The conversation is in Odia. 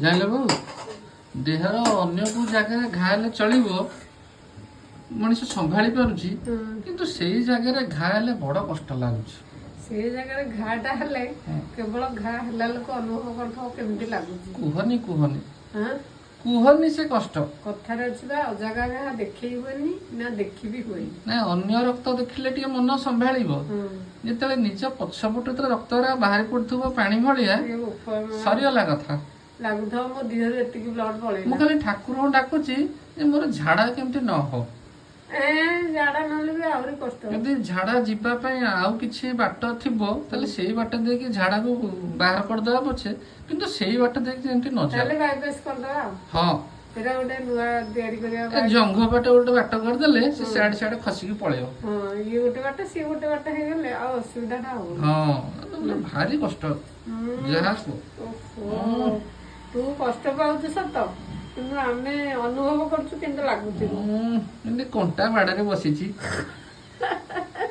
ଜାଣିଲ ବୋଉ ଦେହର ଅନ୍ୟ କୋଉ ଜାଗାରେ ଘା ହେଲେ ଚଳିବ ମଣିଷ ସମ୍ଭାଳି ପାରୁଛି କିନ୍ତୁ ସେଇ ଜାଗାରେ ଘା ହେଲେ ବଡ କଷ୍ଟ ଲାଗୁଛି। ସେଇ ଜାଗାରେ ଘା ଟା ହେଲେ କେବଳ ଘା ହେଲା ଲୋକ ଅନୁଭବ କରୁଥିବ କେମିତି ଲାଗୁଛି। କୁହନି କୁହନି ହଁ କୁହନି ସେ କଷ୍ଟ। କଥାରେ ଅଛି ବା ଅଜାଗା ଘା ଦେଖେଇ ହୁଏନି ନା ଦେଖି ବି ହୁଏନି। ନାଇଁ ଅନ୍ୟ ରକ୍ତ ଦେଖିଲେ ଟିକେ ମନ ସମ୍ଭାଳିବ ଯେତେବେଳେ ନିଜ ପଛପଟୁ ଯେତେବେଳେ ରକ୍ତ ବାହାରି ପଡୁଥିବ ପାଣି ଭଳିଆ ସରିଗଲା କଥା ଲାଗୁଥିବ ମୋ ଦେହରେ ଏତିକି ବ୍ଲଡ ପଳେଇଲା। ମୁଁ ଖାଲି ଠାକୁରଙ୍କୁ ଡାକୁଛି ଯେ ମୋର ଝାଡା କେମିତି ନ ହଉ। ଝାଡା ନହେଲେ ବି ଆହୁରି କଷ୍ଟ। ଯଦି ଝାଡା ଯିବା ପାଇଁ ଆଉ କିଛି ବାଟ ଥିବ ତାହେଲେ ସେଇ ବାଟ ଦେଇକି ଝାଡାକୁ ବାହାର କରିଦବା ପଛେ କିନ୍ତୁ ସେଇ ବାଟ ଦେଇକି ଯେମିତି ନ ଯାଏ। ତାହେଲେ ବାଇପାସ୍ କରିଦବା ଆଉ। ହଁ ସେଟା ଗୋଟେ ନୂଆ ତିଆରି କରିବା। ଜଙ୍ଘ ବାଟ ଗୋଟେ ବାଟ କରିଦେଲେ ସେ ସିଆଡେ ସିଆଡେ ଖସିକି ପଳେଇବ। ହଁ ଇଏ ଗୋଟେ ବାଟ ସିଏ ଗୋଟେ ବାଟ ହେଇଗଲେ ଆଉ ଅସୁବିଧା ଟା ହବ। ହଁ ଭାରି କଷ୍ଟ ଯାହା ତୁ କଷ୍ଟ ପାଉଛୁ ସତ କିନ୍ତୁ ଆମେ ଅନୁଭବ କରୁଛୁ କେମିତି ଲାଗୁଥିବ। ଏମିତି କଣ୍ଟା ବାଡରେ ବସିଛି।